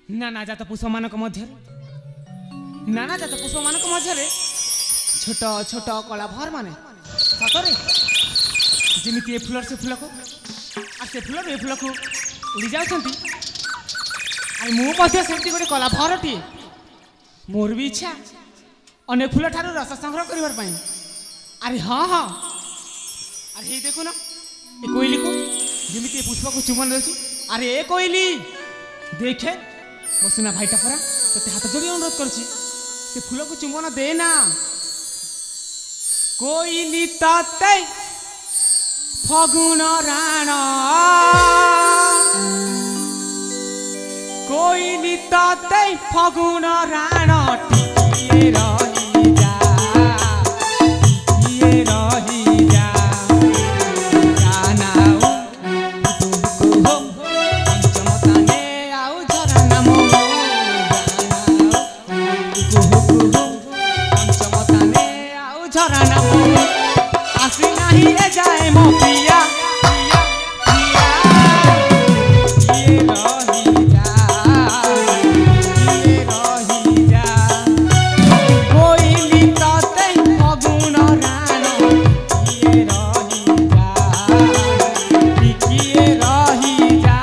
नाना जात पुष्प मानक मध्य नाना जात पुष्प मानक मध्य छोट छोट कला भर माने सतरे जमी ए फुलर से फुल को आ से फुलर ए फुल को उड़ी जाती मुझे गोटे कला भरटी मोर भी इच्छा अनेक फुल ठार रस संग्रह करने अरे हाँ हाँ अरे ये देखो ना ये कोईली को जमी पुष्प को चुमन दे अरे ए कोईली देखे मो सुना भाईटा परा तो हाथ जोड़ी अनुरोध कर फूल को चुंबन देना कोईली ताते फगुण राण कोईली ताते फगुण राण टिकिए रही जा टिकिए रही जा जाए मो पिया पिया पिया ये रही जा कोईली ताते फगुण राण ये रही जा टिकिए रही जा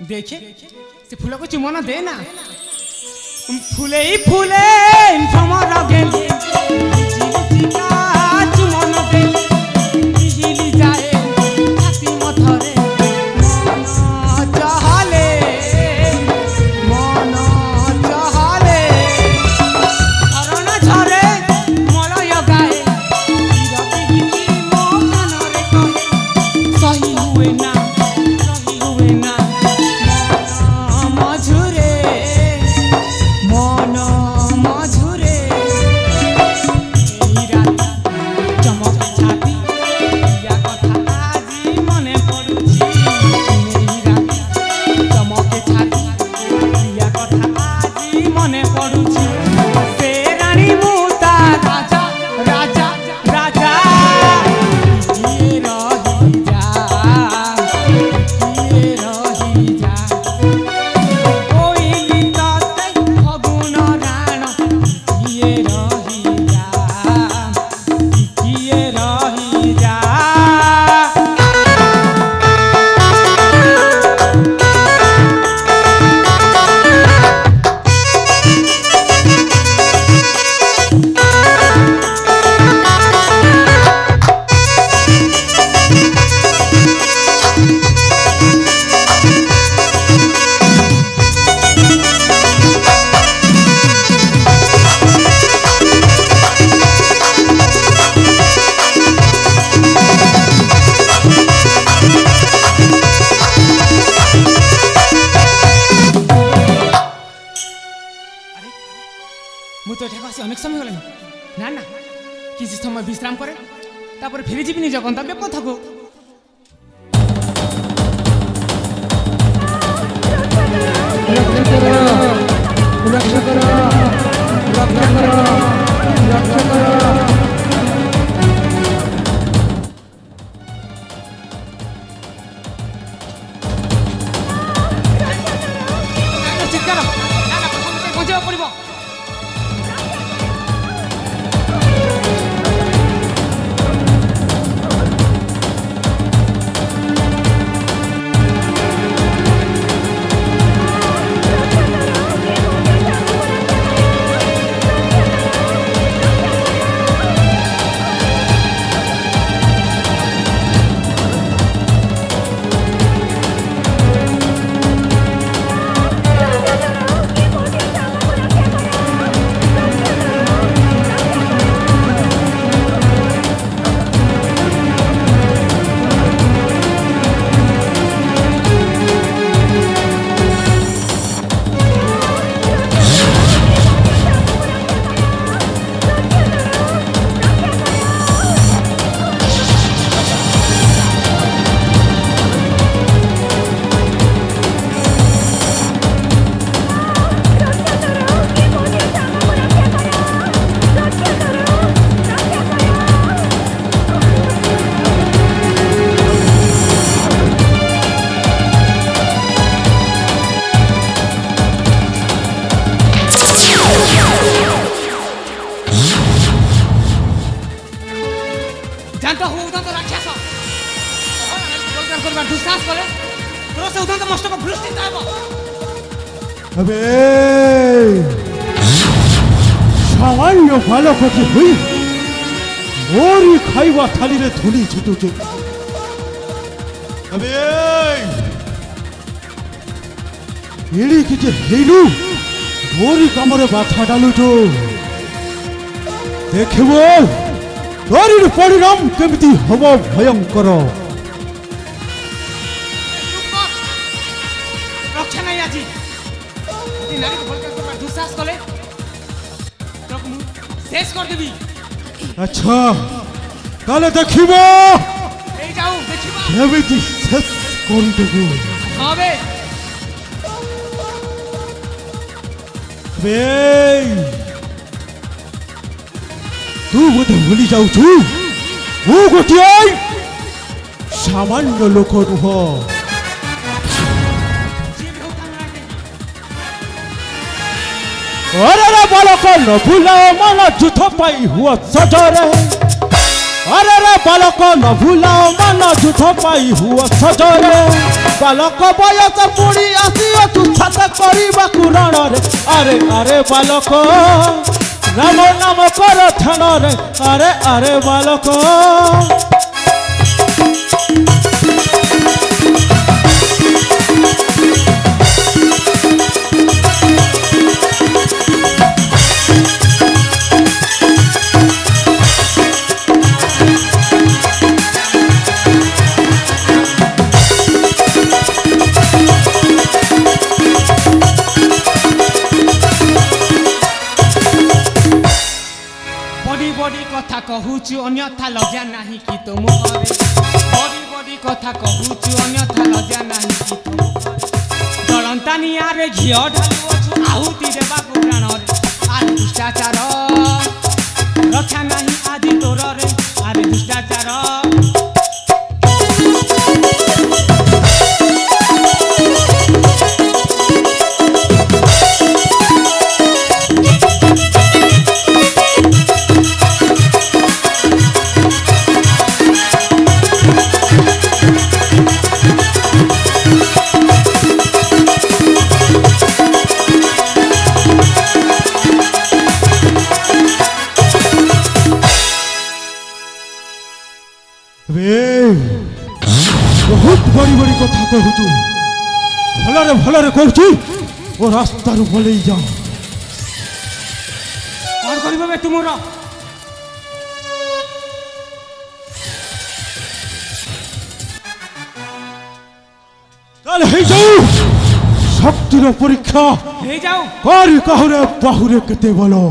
देखे से फूल को चुमन देना फूले ही फूले भ्रमर गेले चुमन देले हिली जाए छाती मथरे मन चहले झरण झरे मलय गाए मो कानरे कहे सही हुए ना अनेक समय गलानी ना ना किसी समय विश्राम करे तापर फेरी जीवी निज गंतव्य पथ को चित्कार पहुंचा पड़ो ଜାଣିତ ହଉ ଉଦନ୍ତ ରାକ୍ଷସ ବଳକାର କରିବା ଦୁଃସାହସ କଲେ ତୋର ସେ ଉଦନ୍ତ ମସ୍ତକ ଭୃଷ୍ଟିତ ହେବ। अबे सामान्य बालकटी हुई मोरी खाइवा थाली रे धूली छुटुचे। अबे एड़ी किजे हेलु मोरी कमरे बाथा डालु तो देखिबो तोरी परिणाम केमिति हबो भयंकर। रक्षा नहीं आजी नारी को बलकार करबा दुःसाहस कले तोक मु शेष कर देबी। अच्छा ताले देखिबो ए जाऊ देखिबा केमिति शेष कर देबो। हां बे बे तू बोधे भूली जाऊ छु वो गोटिए सामान्य लोक नुह। अरे रे बालक न भूलाओ मन जुथ पाई हुआ सजरे। अरे रे बालक न भूलाओ मन जुथ पाई हुआ सजरे। बालक बयस पुणी आसियो तू छत करिबा कुरण रे। अरे अरे बालक राम नाम कर ध्यान रे। अरे अरे बालक कथा कहूचु अन्यथा लज्जा नहीं कि तुम करे। बड़ी बड़ी कथा कहूचु अन्यथा लज्जा नहीं कि तुम करे। जलंता निआरे घिओ ढालुछु आहुति देबाकु प्राण रे। आरे दुष्टाचार रक्षा नहीं आदि तोर रे। आरे दुष्टाचार बहुत बड़ी बड़ी कथा कहूचु भलरे भलरे कहूचु ओ रास्ता रु भलई जा। कौन करिबे बे तुमरो चल हे जाऊ शक्ति रो परीक्षा हे जाऊ कर कहरे बाहुरे केते बोलो।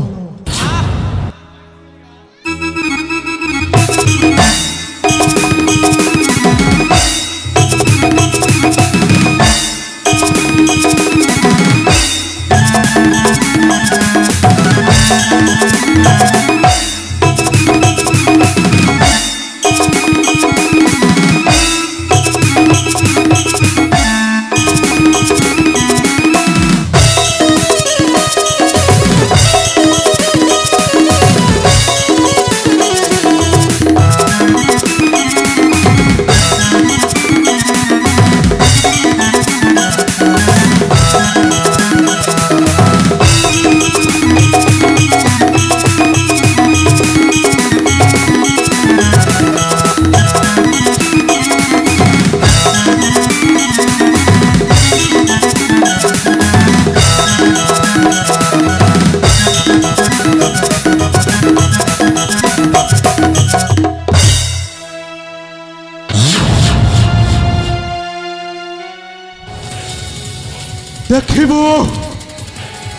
देखिबो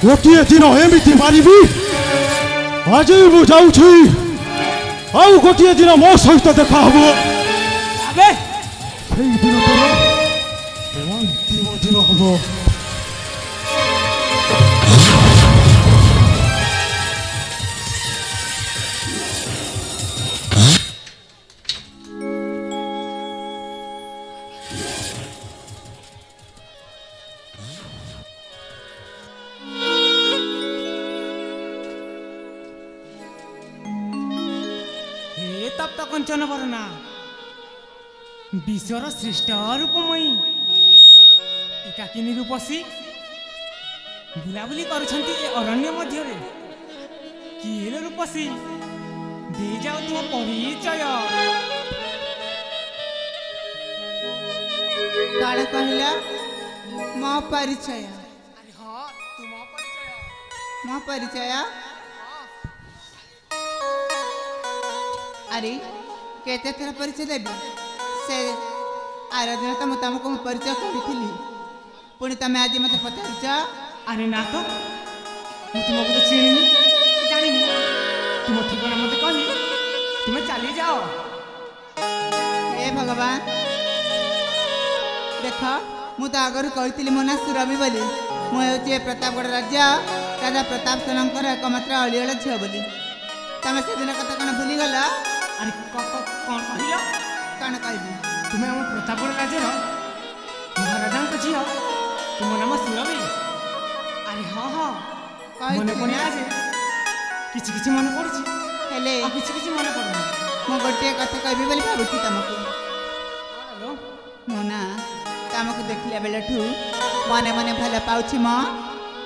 गोटे दिन एमती मारिबी आज मु जाऊँ आउ गोटे दिन मो सहित देखा हम दिन अंतिम दिन हम। କାଞ୍ଚନ ବରନା ବିଶ୍ୱର ଶ୍ରେଷ୍ଠ ରୂପମୟୀ ଏକାକିନୀ ରୂପସୀ ବୁଲାବୁଲି କରୁଛନ୍ତି ଏ ଅରଣ୍ୟ ମଧ୍ୟରେ। କିଏ ରୂପସୀ ଦେଇଯାଅ ତୁମ ପରିଚୟ। କାଣ କହିଲ? ମୋ ପରିଚୟ? ଆରେ ହଁ ତୁମ ପରିଚୟ। ମୋ ପରିଚୟ? ଆରେ କେତେ ଥର ପରିଚୟ ଦେବି? ସେ ଆର ଦିନ ତ ମୁଁ ତମକୁ ମୋ ପରିଚୟ କରିଥିଲି, ପୁଣି ତମେ ଆଜି ମୋତେ ପଚାରୁଛ? ଆରେ ନା ତ, ମୁଁ ତୁମକୁ ତ ଚିଣିନି ଜାଣିନି। ତୁମ ଠିକଣା ମୋତେ କହି ତୁମେ ଚାଲିଯାଅ। ହେ ଭଗବାନ, ଦେଖ ମୁଁ ତ ଆଗରୁ କହିଥିଲି ମୋ ନାଁ ସୁରଭି ବୋଲି। ମୁଁ ହେଉଛି ଏ ପ୍ରତାପଗଡ଼ ରାଜ୍ୟ ରାଜା ପ୍ରତାପ ସେନଙ୍କର ଏକମାତ୍ର ଅଳିଅଳ ଝିଅ ବୋଲି। ତମେ ସେଦିନ କଥା କ'ଣ ଭୁଲିଗଲ? ଆରେ କ'ଣ କହିଲ? କ'ଣ କହିବି? ତୁମେ ଆମ ପ୍ରତାପଗଡ଼ ରାଜ୍ୟର ମହାରାଜାଙ୍କ ଝିଅ, ତୁମ ନାମ ସୁରଭି। ଆରେ ହଁ ହଁ ମନେ ପଡ଼ିଲା ଯେ, କିଛି କିଛି ମନେ ପଡ଼ୁଛି, ହେଲେ ଆଉ କିଛି କିଛି ମନେ ପଡ଼ୁନି। ମୁଁ ଗୋଟିଏ କଥା କହିବି ବୋଲି ଭାବୁଛି ତମକୁ। ହ୍ୟାଲୋ, ମୁଁ ନା ତମକୁ ଦେଖିଲା ବେଳଠୁ ମନେ ମନେ ଭଲ ପାଉଛି ମ।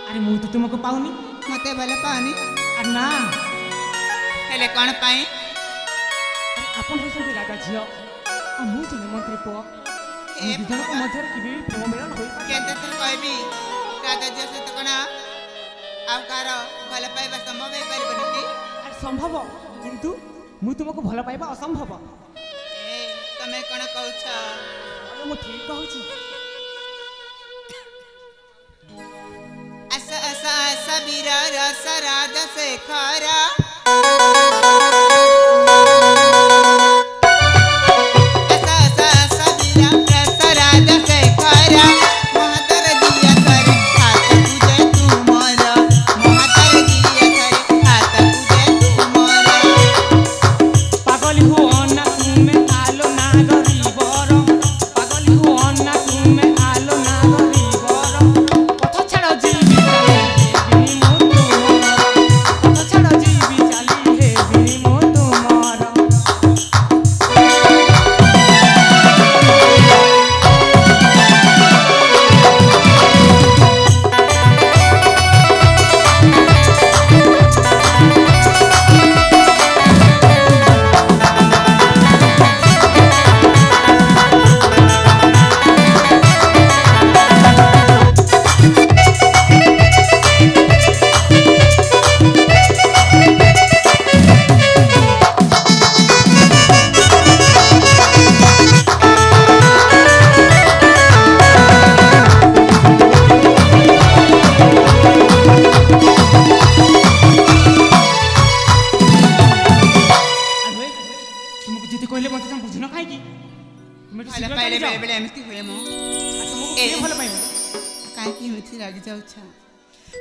ଆରେ ମୁଁ ତ ତୁମକୁ ପାଉନି। ମୋତେ ଭଲ ପାଉନି? ଆରେ ନା, ହେଲେ କ'ଣ ପାଇଁ? ଆପଣ ହେଉଛନ୍ତି ରାଜା ଝିଅ ଆଉ ମୁଁ ଜଣେ ମନ୍ତ୍ରୀ ପୁଅ। ଏ ଦୁଇ ଜଣଙ୍କ ମଧ୍ୟରେ କେବେ ବି ପ୍ରେମ ମିଳନ ହୋଇପାରେ? କେତେ ଥର କହିବି ରାଜା ଝିଅ ସହିତ କ'ଣ ଆଉ କାହାର ଭଲ ପାଇବା ସମ୍ଭବ ହେଇପାରିବନି କି? ଆରେ ସମ୍ଭବ, କିନ୍ତୁ ମୁଁ ତୁମକୁ ଭଲ ପାଇବା ଅସମ୍ଭବ। ତମେ କ'ଣ କହୁଛ? ଆରେ ମୁଁ ଠିକ କହୁଛି। ଆସ ଆସ ଆସ ବୀର ରସ ରାଜ ଶେଖର।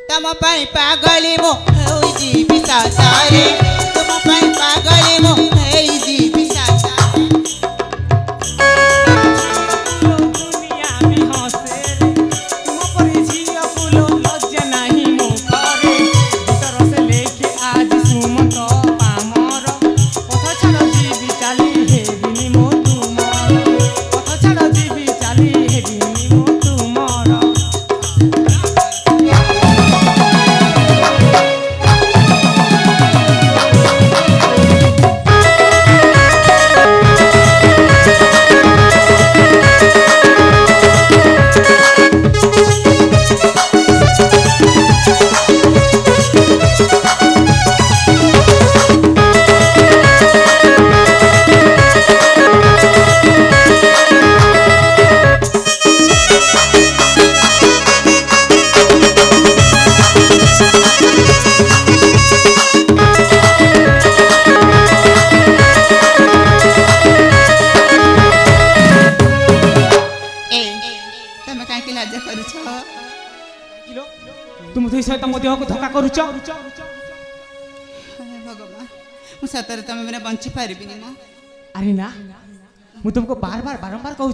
तम पाई पागली मो होई पिसाचारे, तुम पाई पागली मो होई पिसाचारे। दुनिया में हसे तुम पर झिया फूलो लज्जा नहीं मो करे। भीतर से लेके आज सुमत पामर पथ छाड़ जीवी चाली हे बिनी मो तुमर। पथ छाड़ जीवी चाली हे बिनी मो तुमर। तुम तो सहित मो देह को धक्का करुच। भगवान मु सतरे तुम बिना बंची पारिबिनी। अरे ना, मु तुमको बार बार बारंबार कहूँ